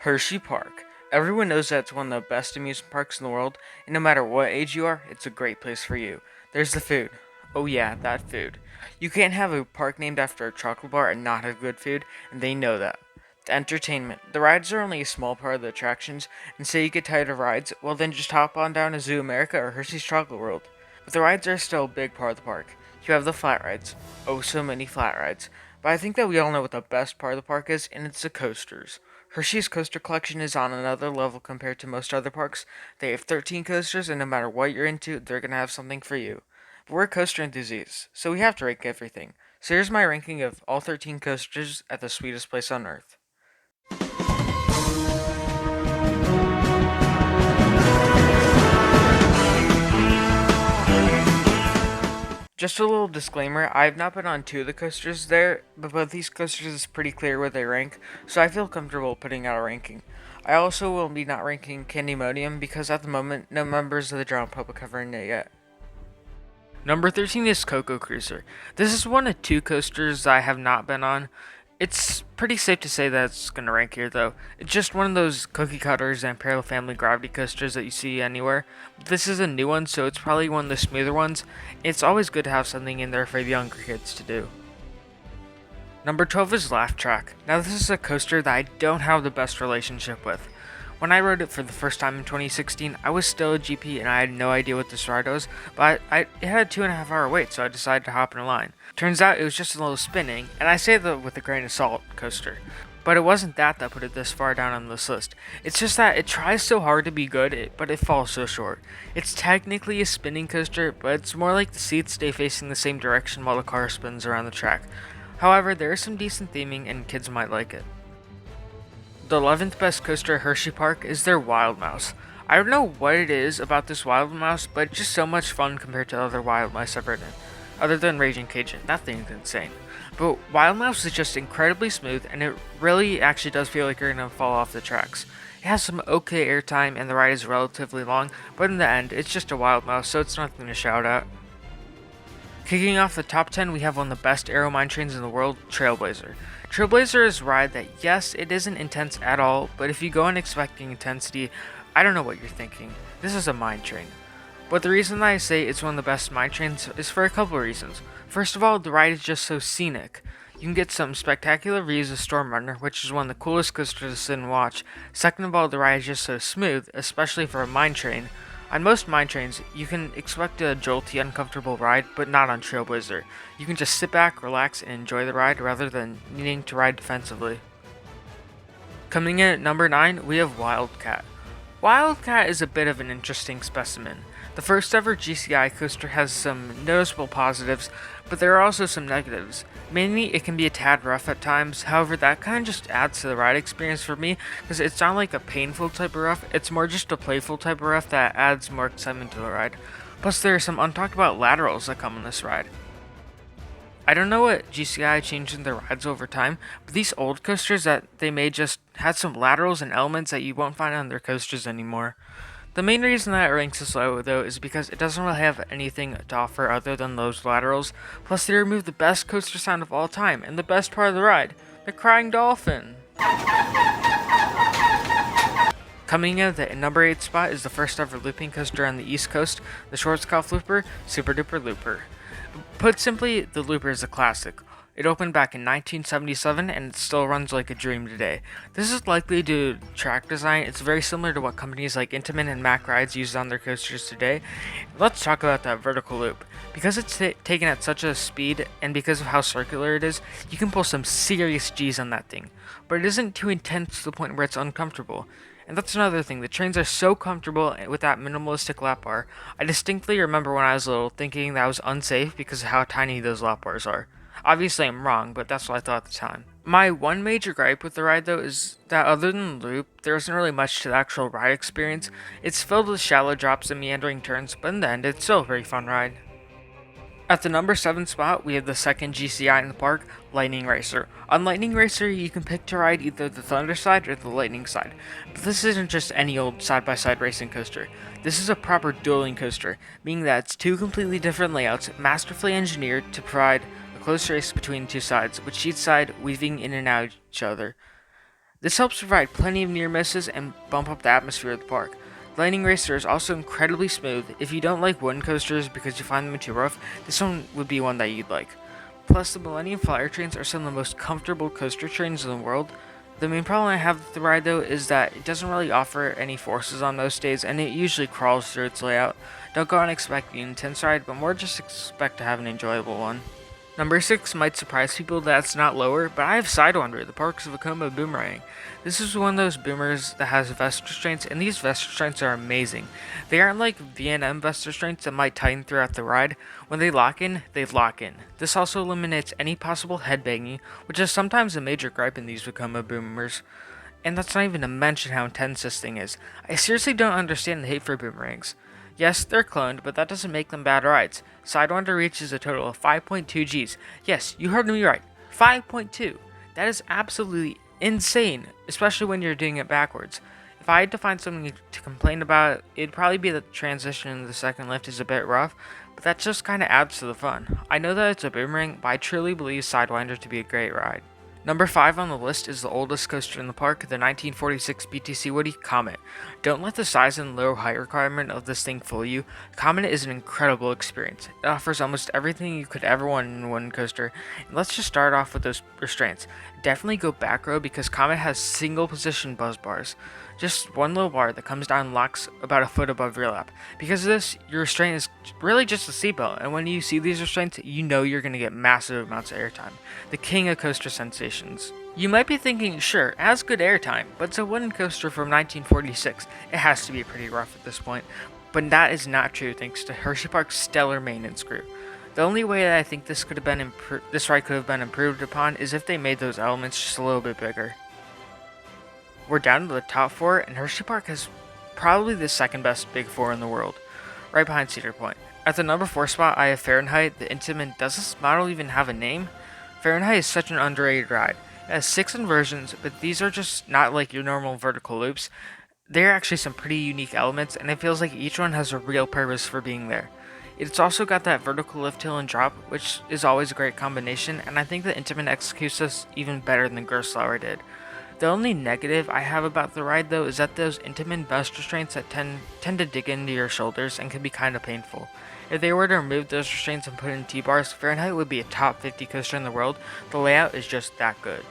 Hersheypark. Everyone knows that it's one of the best amusement parks in the world, and no matter what age you are, it's a great place for you. There's the food. Oh yeah, that food. You can't have a park named after a chocolate bar and not have good food, and they know that. The entertainment. The rides are only a small part of the attractions, and say you get tired of rides, well then just hop on down to Zoo America or Hershey's Chocolate World. But the rides are still a big part of the park. You have the flat rides. Oh, so many flat rides. But I think that we all know what the best part of the park is, and it's the coasters. Hershey's coaster collection is on another level compared to most other parks. They have 13 coasters, and no matter what you're into, they're going to have something for you. But we're coaster enthusiasts, so we have to rank everything. So here's my ranking of all 13 coasters at the sweetest place on earth. Just a little disclaimer, I have not been on two of the coasters there, but both these coasters is pretty clear where they rank, so I feel comfortable putting out a ranking. I also will be not ranking Candymonium because at the moment, no members of the general public have earned it yet. Number 13 is CRUSIER. This is one of two coasters I have not been on. It's pretty safe to say that it's going to rank here, though. It's just one of those cookie cutters and parallel family gravity coasters that you see anywhere. This is a new one, so it's probably one of the smoother ones. It's always good to have something in there for the younger kids to do. Number 12 is TRAKK. Now this is a coaster that I don't have the best relationship with. When I rode it for the first time in 2016, I was still a GP and I had no idea what this ride was, but it had a 2.5 hour wait, so I decided to hop in a line. Turns out it was just a little spinning, and I say that with a grain of salt coaster. But it wasn't that put it this far down on this list. It's just that it tries so hard to be good, but it falls so short. It's technically a spinning coaster, but it's more like the seats stay facing the same direction while the car spins around the track. However, there is some decent theming and kids might like it. The 11th best coaster at Hersheypark is their Wild Mouse. I don't know what it is about this Wild Mouse, but it's just so much fun compared to other Wild Mice I've ridden. Other than Raging Cajun, nothing's insane. But Wild Mouse is just incredibly smooth, and it really actually does feel like you're gonna fall off the tracks. It has some okay airtime, and the ride is relatively long, but in the end, it's just a Wild Mouse, so it's nothing to shout at. Kicking off the top 10, we have one of the best aero mine trains in the world, TRAILBLAZER. TRAILBLAZER is a ride that, yes, it isn't intense at all, but if you go in expecting intensity, I don't know what you're thinking. This is a mine train. But the reason that I say it's one of the best mine trains is for a couple of reasons. First of all, the ride is just so scenic. You can get some spectacular views of Storm Runner, which is one of the coolest coasters to sit and watch. Second of all, the ride is just so smooth, especially for a mine train. On most mine trains, you can expect a jolty, uncomfortable ride, but not on TRAILBLAZER. You can just sit back, relax, and enjoy the ride rather than needing to ride defensively. Coming in at number 9, we have WILDCAT. WILDCAT is a bit of an interesting specimen. The first ever GCI coaster has some noticeable positives, but there are also some negatives. Mainly, it can be a tad rough at times, however that kind of just adds to the ride experience for me, because it's not like a painful type of rough, it's more just a playful type of rough that adds more excitement to the ride. Plus there are some untalked about laterals that come on this ride. I don't know what GCI changed in their rides over time, but these old coasters that they made just had some laterals and elements that you won't find on their coasters anymore. The main reason that it ranks this low, though, is because it doesn't really have anything to offer other than those laterals, plus they removed the best coaster sound of all time, and the best part of the ride, the crying dolphin. Coming in at the number 8 spot is the first ever looping coaster on the East Coast, the Schwarzkopf Looper, SOOPERDOOPERLOOPER. Put simply, the Looper is a classic. It opened back in 1977 and it still runs like a dream today. This is likely due to track design. It's very similar to what companies like Intamin and Mack Rides use on their coasters today. Let's talk about that vertical loop. Because it's taken at such a speed and because of how circular it is, you can pull some serious G's on that thing. But it isn't too intense to the point where it's uncomfortable. And that's another thing, the trains are so comfortable with that minimalistic lap bar. I distinctly remember when I was little thinking that was unsafe because of how tiny those lap bars are. Obviously I'm wrong, but that's what I thought at the time. My one major gripe with the ride though is that other than the loop, there isn't really much to the actual ride experience. It's filled with shallow drops and meandering turns, but in the end, it's still a very fun ride. At the number 7 spot, we have the second GCI in the park, Lightning Racer. On Lightning Racer, you can pick to ride either the Thunder side or the Lightning side. But this isn't just any old side-by-side racing coaster. This is a proper dueling coaster, meaning that it's two completely different layouts, masterfully engineered to provide a close race between two sides, with each side weaving in and out of each other. This helps provide plenty of near misses and bump up the atmosphere of the park. The Lightning Racer is also incredibly smooth. If you don't like wooden coasters because you find them too rough, this one would be one that you'd like. Plus, the Millennium Flyer trains are some of the most comfortable coaster trains in the world. The main problem I have with the ride though is that it doesn't really offer any forces on most days and it usually crawls through its layout. Don't go on expecting an intense ride, but more just expect to have an enjoyable one. Number 6 might surprise people that it's not lower, but I have Sidewinder, the Parks of Vekoma boomerang. This is one of those boomers that has vest restraints, and these vest restraints are amazing. They aren't like V&M vest restraints that might tighten throughout the ride. When they lock in, they lock in. This also eliminates any possible headbanging, which is sometimes a major gripe in these Vekoma boomers. And that's not even to mention how intense this thing is. I seriously don't understand the hate for boomerangs. Yes, they're cloned, but that doesn't make them bad rides. Sidewinder reaches a total of 5.2 Gs. Yes, you heard me right. 5.2. That is absolutely insane, especially when you're doing it backwards. If I had to find something to complain about, it'd probably be that the transition into the second lift is a bit rough, but that just kind of adds to the fun. I know that it's a boomerang, but I truly believe Sidewinder to be a great ride. Number 5 on the list is the oldest coaster in the park, the 1946 BTC Woody COMET. Don't let the size and low height requirement of this thing fool you. COMET is an incredible experience. It offers almost everything you could ever want in one coaster. And let's just start off with those restraints. Definitely go back row because COMET has single position buzz bars. Just one little bar that comes down and locks about a foot above your lap. Because of this, your restraint is really just a seatbelt, and when you see these restraints, you know you're going to get massive amounts of airtime. The king of coaster sensations. You might be thinking, sure, it has good airtime, but it's a wooden coaster from 1946. It has to be pretty rough at this point. But that is not true thanks to Hersheypark's stellar maintenance crew. The only way that I think this ride could have been improved upon is if they made those elements just a little bit bigger. We're down to the top 4, and Hersheypark has probably the second best Big 4 in the world, right behind Cedar Point. At the number 4 spot, I have Fahrenheit. The Intamin. Does this model even have a name? Fahrenheit is such an underrated ride. It has 6 inversions, but these are just not like your normal vertical loops. They're actually some pretty unique elements, and it feels like each one has a real purpose for being there. It's also got that vertical lift, hill, and drop, which is always a great combination, and I think the Intamin executes this even better than Gerstlauer did. The only negative I have about the ride though is that those Intamin vest restraints that tend to dig into your shoulders and can be kind of painful. If they were to remove those restraints and put in T-bars, Fahrenheit would be a top 50 coaster in the world. The layout is just that good.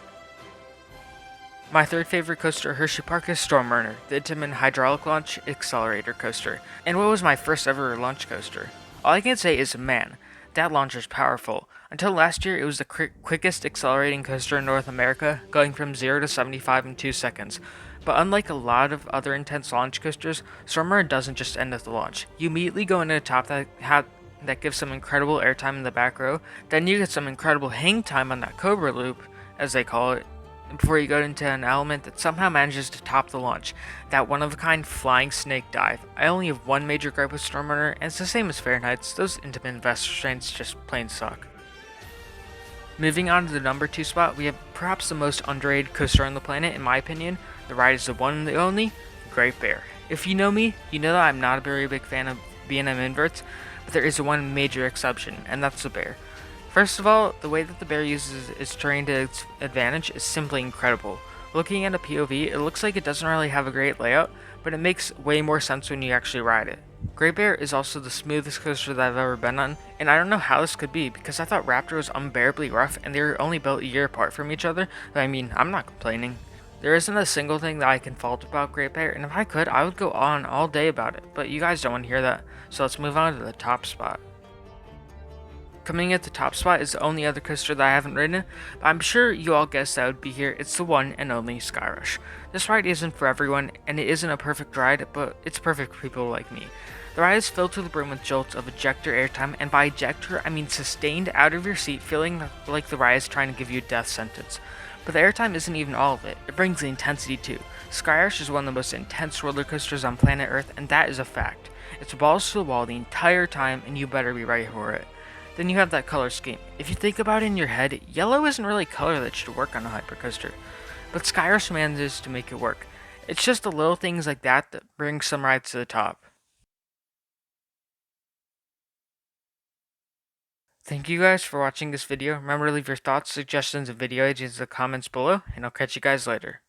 My third favorite coaster at Hersheypark is Stormrunner, the Intamin hydraulic launch accelerator coaster, and what was my first ever launch coaster. All I can say is, man, that launch is powerful. Until last year, it was the quickest accelerating coaster in North America, going from 0 to 75 in 2 seconds. But unlike a lot of other intense launch coasters, Stormrunner doesn't just end at the launch. You immediately go into a top that gives some incredible airtime in the back row, then you get some incredible hang time on that Cobra loop, as they call it, before you go into an element that somehow manages to top the launch, that one-of-a-kind flying snake dive. I only have one major gripe with Stormrunner, and it's the same as Fahrenheit's. Those Intamin vest restraints just plain suck. Moving on to the number 2 spot, we have perhaps the most underrated coaster on the planet, in my opinion. The ride is the one and the only, Great Bear. If you know me, you know that I'm not a very big fan of B&M inverts, but there is one major exception, and that's the bear. First of all, the way that the bear uses its terrain to its advantage is simply incredible. Looking at a POV, it looks like it doesn't really have a great layout, but it makes way more sense when you actually ride it. Great Bear is also the smoothest coaster that I've ever been on, and I don't know how this could be, because I thought Raptor was unbearably rough and they were only built a year apart from each other, but I mean, I'm not complaining. There isn't a single thing that I can fault about Great Bear, and if I could, I would go on all day about it, but you guys don't want to hear that, so let's move on to the top spot. Coming at the top spot is the only other coaster that I haven't ridden, but I'm sure you all guessed that would be here. It's the one and only SKYRUSH. This ride isn't for everyone, and it isn't a perfect ride, but it's perfect for people like me. The ride is filled to the brim with jolts of ejector airtime, and by ejector, I mean sustained out of your seat, feeling like the ride is trying to give you a death sentence. But the airtime isn't even all of it, it brings the intensity too. SKYRUSH is one of the most intense roller coasters on planet Earth, and that is a fact. It's balls to the wall the entire time, and you better be ready for it. Then you have that color scheme. If you think about it in your head, yellow isn't really color that should work on a hypercoaster, but SKYRUSH manages to make it work. It's just the little things like that that bring some rides to the top. Thank you guys for watching this video. Remember to leave your thoughts, suggestions, and video ideas in the comments below, and I'll catch you guys later.